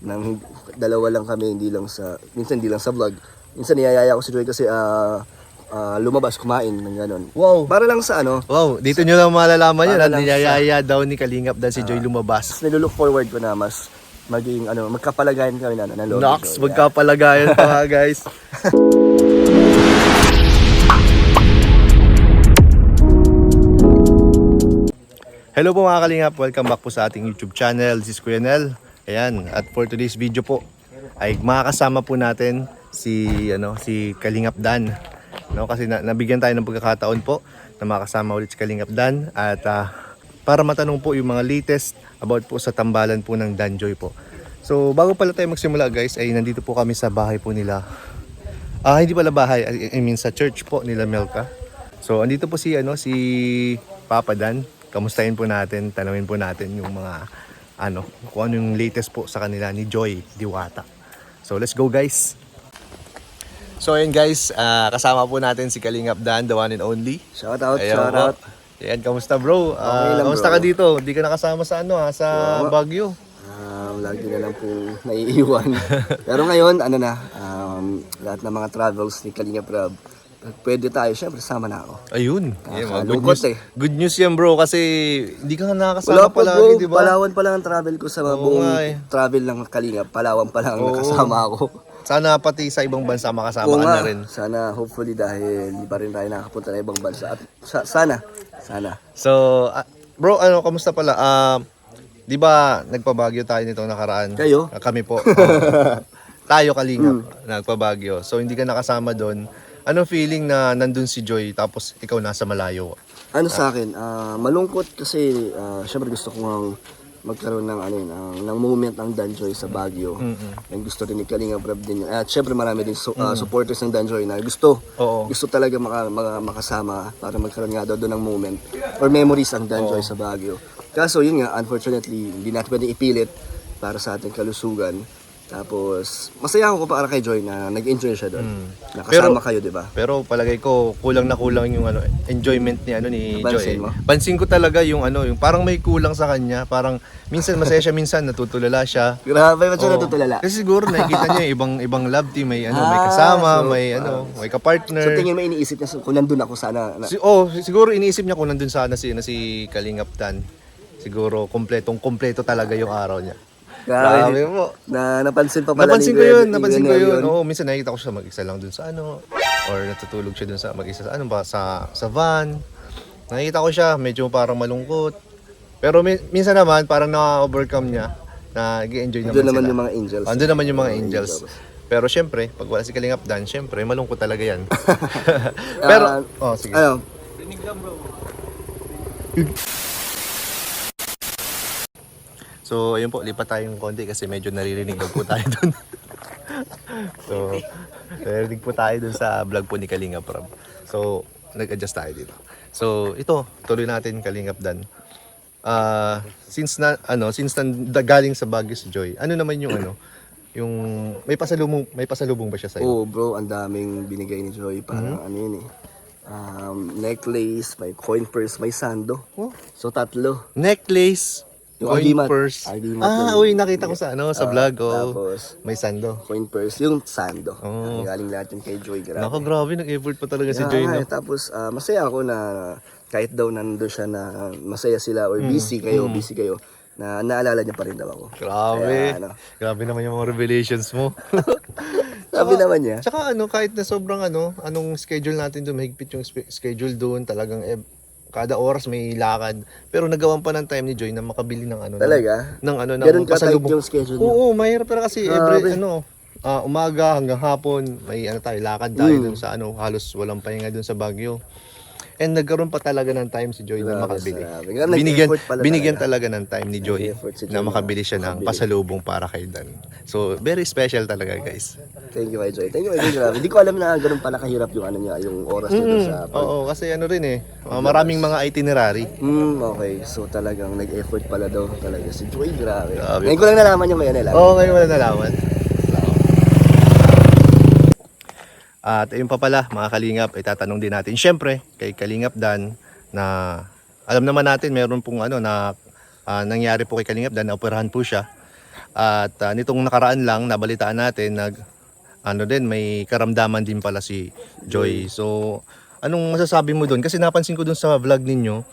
Nang dalawa lang kami, minsan hindi lang sa vlog. Minsan niyayaya ko si Joy kasi lumabas, kumain, ng gano'n. Wow. Para lang sa ano. Wow, dito nyo lang malalaman yun. Para lang Niyayaya daw ni Kalingap Dan si Joy lumabas. Mas nilulook forward ko na mas maging magkapalagayan kami ng Lolo Nox, Joy. magkapalagayan pa nga guys. Hello po mga Kalingap, welcome back po sa ating YouTube channel. This is Kuya Nel. Ayan, at for today's video po ay makakasama po natin si Kalingap Dan. No, kasi nabigyan tayo ng pagkakataon po na makasama ulit si Kalingap Dan at para matanong po yung mga latest about po sa tambalan po ng Danjoy po. So bago pala tayo magsimula guys, ay nandito po kami sa bahay po nila. Hindi pala bahay, I mean sa church po nila Melka. So andito po si Papa Dan. Kamustahin po natin, tanawin po natin yung mga kung ano yung latest po sa kanila ni Joy Diwata. So let's go guys. So ayun guys, kasama po natin si Kalingap Dan, the one and only. Shout out, Ayan shout po. out. Ayan, kamusta bro? Okay lang, Kamusta bro. ka dito? Hindi ka nakasama sa sa Baguio. Lagi na lang po naiiwan. Pero ngayon, lahat ng mga travels ni Kalinga Prab, pwede tayo, syempre sama na ako. Ayun. Nakakalungkot Good news yan bro kasi hindi ka nakakasama Wala pa palagi, bro, di ba? Palawan pa lang ang travel ko sa buong nga eh. travel ng Kalinga. Palawan pa lang ang nakasama ako. Sana pati sa ibang bansa makasama Oo ka nga, na rin. sana hopefully dahil hindi pa rin tayo nakapunta na ibang bansa. At sana. So, bro, kamusta pala? Di ba nagpabagyo tayo nitong nakaraan? Kayo? Kami po. Tayo Kalingap, nagpabagyo. So, hindi ka nakasama doon. Anong feeling na nandun si Joy tapos ikaw nasa malayo? Sa akin, malungkot kasi syempre gusto ko ngang magkaroon ng moment ng Danjoy sa Baguio. And gusto rin ni Kalinga Prab din. At syempre marami din supporters ng Danjoy na gusto talaga makasama para magkaroon nga daw doon ng moment or memories ang Danjoy sa Baguio. Kaso yun nga, unfortunately, hindi natin pwedeng ipilit para sa ating kalusugan. Tapos, masaya ako para kay Joy na nag-enjoy siya doon. Nakasama kayo, di ba? Pero palagay ko kulang na kulang yung enjoyment ni Napansin Joy. mo? Pansin ko talaga yung yung parang may kulang sa kanya. Parang minsan masaya siya, minsan natutulala siya. Grabe, ba't siya natutulala? Kasi siguro nakikita niya yung ibang love team, may may kasama, may ka-partner. So tingin mo iniisip niya kung nandun ako sana. Siguro iniisip niya kung nandun sana si Kalingap Dan. Siguro kompleto talaga yung araw niya. Grabe mo. Napansin pa pala Napansin ko yun. Oo, minsan nakikita ko siya mag-isa lang dun sa or natutulog siya dun sa mag-isa sa van. Nakikita ko siya medyo parang malungkot. Pero minsan naman parang na-overcome niya na nag-enjoy naman sila. Andun naman yung mga angels. Andun naman yung mga angels. Pero syempre, pag wala si Kalingap Dan, syempre malungkot talaga yan. Pero sige. Rinig lang bro. So, ayun po, lipat tayong konti kasi medyo naririnig daw po tayo dun. So, naririnig po tayo dun sa vlog po ni Kalingap Prab. So, nag-adjust tayo dito. So, ito, tuloy natin Kalingap Dan. Since galing sa Baguio si Joy, ano naman yung yung may pasalubong ba siya sa iyo? Oo bro, ang daming binigay ni Joy. Parang necklace, may coin purse, may sando. So, tatlo. Necklace, Yung coin agimat. purse. Agimat Nakita ko sa sa vlog. Tapos, May sando. coin purse, yung sando. Galing lahat yung kay Joy. Grabe. Nako, grabe, nag-effort pa talaga si Yeah, Joy, nga, no? Tapos, masaya ako na kahit daw nandun siya na masaya sila or busy kayo, na naalala niya pa rin daw ako. Grabe. Kaya, Grabe naman yung mga revelations mo. sabi naman niya. Tsaka kahit na sobrang anong schedule natin doon, mahigpit yung schedule doon, talagang kada oras may lakad. Pero nagawan pa ng time ni Joy na makabili ng Talaga? ng Ganun ka tight pasalubong. yung schedule niya? Oo, mahirap talaga kasi every umaga hanggang hapon may lakad tayo doon sa halos walang pahinga doon sa Baguio. And nagkaroon pa talaga ng time si Joy na makabili. Binigyan talaga ng time ni Joy na makabili siya ng pasalubong para kay Dan. So, very special talaga, guys. Thank you, Joy. Thank you, Joy. Hindi ko alam na ganun pala kahirap yung niya, yung oras nito sa Oo, kasi rin maraming mga itinerary. Okay. So, talagang nag-effort pala daw talaga si Joy. Grabe. Ngayon ko lang nalaman yung may lang. Oo, ngayon wala nalaman. At ayun pa pala, mga Kalingap, itatanong din natin syempre kay Kalingap Dan na alam naman natin meron pong nangyari po kay Kalingap Dan, na operahan po siya. At nitong nakaraan lang, nabalitaan natin, may karamdaman din pala si Joy. So, anong masasabi mo doon? Kasi napansin ko doon sa vlog ninyo,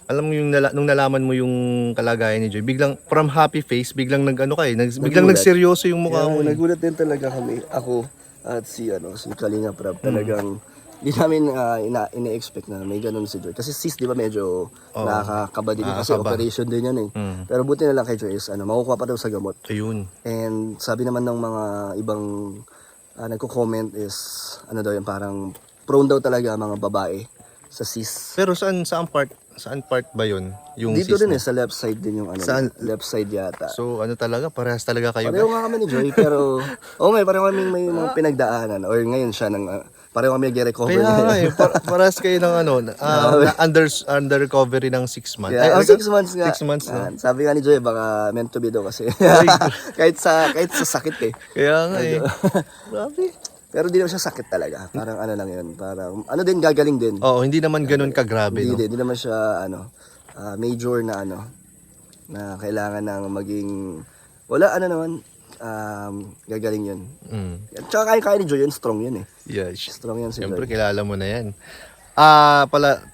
alam mo yung nung nalaman mo yung kalagayan ni Joy, biglang from happy face, biglang biglang nagseryoso yung mukha mo. Nagulat din talaga kami. Ako at si Kalinga Prab talagang di namin ina-expect na may ganun si Joy. Kasi sis, di ba medyo nakakaba din kasi operation din yan eh. Pero buti na lang kay Joy is makukuha pa daw sa gamot. Ayun. And sabi naman ng mga ibang nagko-comment is daw yan, parang prone daw talaga mga babae sa sis. Pero saan part ba yun? Yung Dito sis din mo? sa left side din yung left side yata. So parehas talaga kayo. Pareho nga kami ni Joy, pero pareho kami may mga pinagdaanan or ngayon siya pareho kami nag-recover. Kaya parehas kayo ng under recovery ng 6 months. Yeah, 6 months nga. 6 months na. Sabi nga ni Joy, baka meant to be daw kasi. kahit sa sakit eh. Kaya nga Grabe. Pero di naman siya sakit talaga. Parang lang yun. Parang gagaling din. Oo, hindi naman ganun kagrabe, no? Hindi naman siya major na na kailangan ng maging wala naman gagaling yun. Tsaka kaya ni Joy yun, strong yun eh. Yeah, Strong yan si siyempre Joy. kilala mo na yan.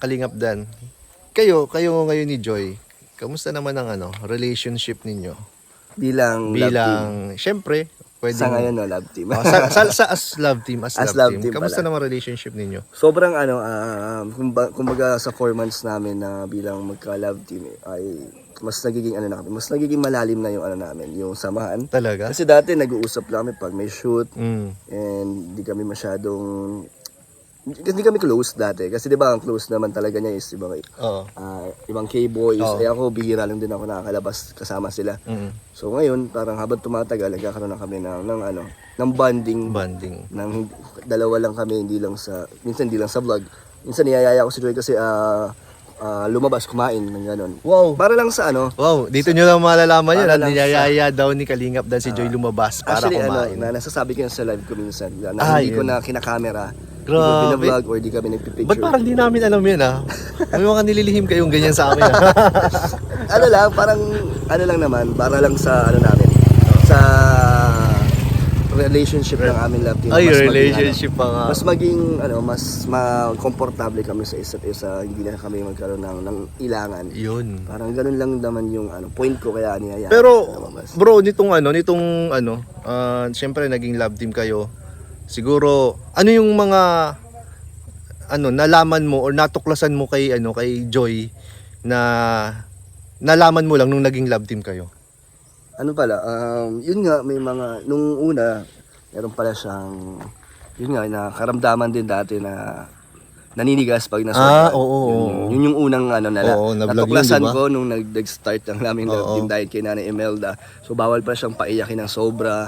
Kalingap Dan. Kayo ngayon ni Joy, kamusta naman ang relationship ninyo? Bilang love team. Siyempre, pwede Sa ngayon love team. as love team, love team kamusta pala. naman relationship ninyo? Sobrang kumbaga sa 4 months namin na bilang magka-love team ay mas nagiging mas nagiging malalim na yung namin, yung samahan. Talaga? Kasi dati nag-uusap lang kami pag may shoot and di kami close dati. Kasi di ba ang close naman talaga niya is ibang K-boys. Ako bihira lang din ako nakakalabas kasama sila. So ngayon parang habang tumatagal nagkakaroon na kami ng bonding. Nang dalawa lang kami, minsan hindi lang sa vlog. Minsan niyayaya ko si Joy kasi lumabas, kumain ng gano'n. Wow. Para lang sa Wow, dito nyo lang malalaman yun. Para lang Niyayaya daw ni Kalingap Dan si Joy lumabas para actually, kumain. nasasabi ko yan sa live ko minsan. Na hindi ko na kinakamera. Grabe. Hindi ko pinavlog or di kami nagpipicture. Ba't parang di namin alam yan May mga nililihim kayong ganyan sa amin Parang lang naman, para lang sa namin. Sa relationship ng aming love team. Ay, mas relationship pa nga. Mas maging mas komportable kami sa isa't isa, hindi na kami magkaroon ng ilangan. Yun. Parang ganun lang naman yung point ko kaya niyaya. Pero bro, nitong syempre naging love team kayo. Siguro ano yung mga nalaman mo or natuklasan mo kay Joy na nalaman mo lang nung naging love team kayo? Yun nga, may mga, nung una, meron pala siyang, yun nga, na karamdaman din dati na naninigas pag nasa. Yun yung unang natuklasan diba? ko nung nag-start ng namin love team dahil kay Nanay Imelda. So bawal pa siyang paiyakin ng sobra,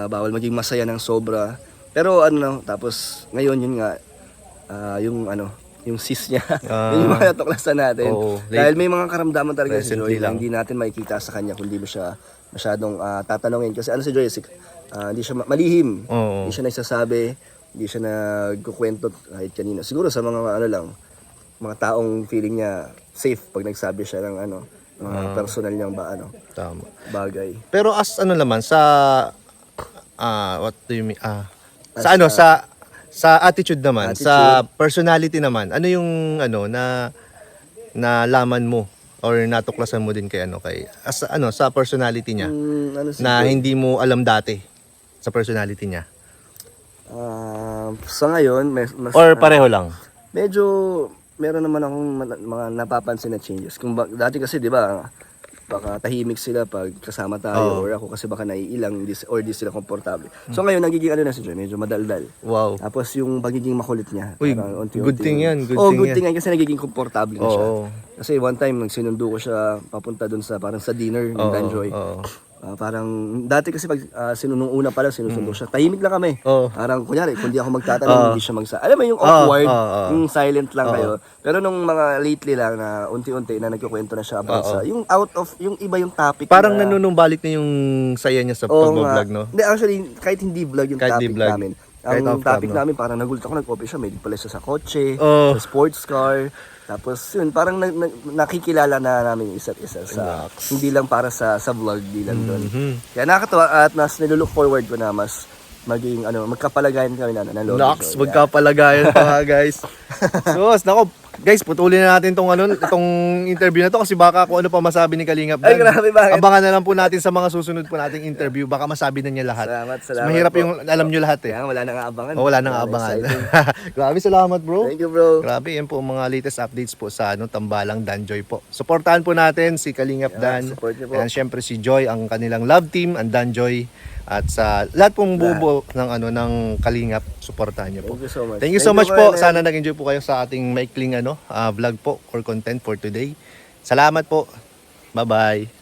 bawal maging masaya ng sobra. Pero tapos ngayon yun nga, yung sis niya, yun yung mga natuklasan natin. Dahil may mga karamdaman talaga si Joy na hindi natin makikita sa kanya kung di mo siya masyadong tatanungin. Kasi si Joy, hindi siya malihim, hindi siya nagsasabi, hindi siya nagkukwento kahit kanina. Siguro sa mga mga taong feeling niya safe pag nagsabi siya ng mga personal niyang Tama. bagay. Pero naman sa what do you mean? Sa attitude naman, sa personality naman, ano yung na nalaman mo or natuklasan mo din kay sa personality niya na hindi mo alam dati sa personality niya? Sa ngayon, Or pareho lang? medyo meron naman akong mga napapansin na changes. Dati kasi 'di ba, baka tahimik sila pag kasama tayo or ako kasi baka naiilang or di sila komportable. So ngayon nagiging na si Joy, medyo madaldal. Wow. Tapos yung pagiging makulit niya. Uy, unti-unti. good thing yan. Good thing yan kasi nagiging komportable na siya. Oo. Kasi one time sinundo ko siya papunta doon sa parang sa dinner ng Danjoy. Parang dati kasi pag nung una pa lang sinusundo siya, tahimik lang kami. Parang kunyari, kung di ako magtatanong, hindi siya alam mo yung awkward, yung silent lang kayo. Pero nung mga lately lang na unti-unti na nagkukwento na siya about sa yung out of yung iba yung topic. Parang nanunumbalik na yung saya niya sa pag-vlog, no? Hindi, actually, kahit hindi vlog yung Kahit topic vlog. namin, Kahit Ang off-cam, topic no? namin, parang nagulat ako, nag-copy siya, may pala siya sa kotse, Oh. sa sports car. Tapos yun, parang nakikilala na namin yung isa't isa sa, hindi lang para sa vlog, di lang doon. Kaya nakakatawa at mas nilulook forward ko na mas maging magkapalagayan kami na Lodi Nox, Show. magkapalagayan pa nga guys. Sus, nako, guys, putulin na natin itong interview na to kasi baka kung ano pa masabi ni Kalingap Dan. Ay, grabe, bakit? Abangan na lang po natin sa mga susunod po nating interview. Baka masabi na niya lahat. Salamat, So, salamat mahirap po. yung alam nyo lahat eh. Kaya wala nang aabangan. Oh, wala nang abangan. Exciting. Grabe, salamat bro. Thank you, bro. Grabe, yan po ang mga latest updates po sa Tambalang Danjoy po. Suportahan po natin si Kalingap Dan. support niyo po. And syempre si Joy, ang kanilang love team, ang Danjoy. At sa lahat pong bubo ng Kalingap, suportahan niyo po. Thank you so much. Thank you so much po. Colonel. Sana nag-enjoy po kayo sa ating maikling vlog po or content for today. Salamat po. Bye-bye.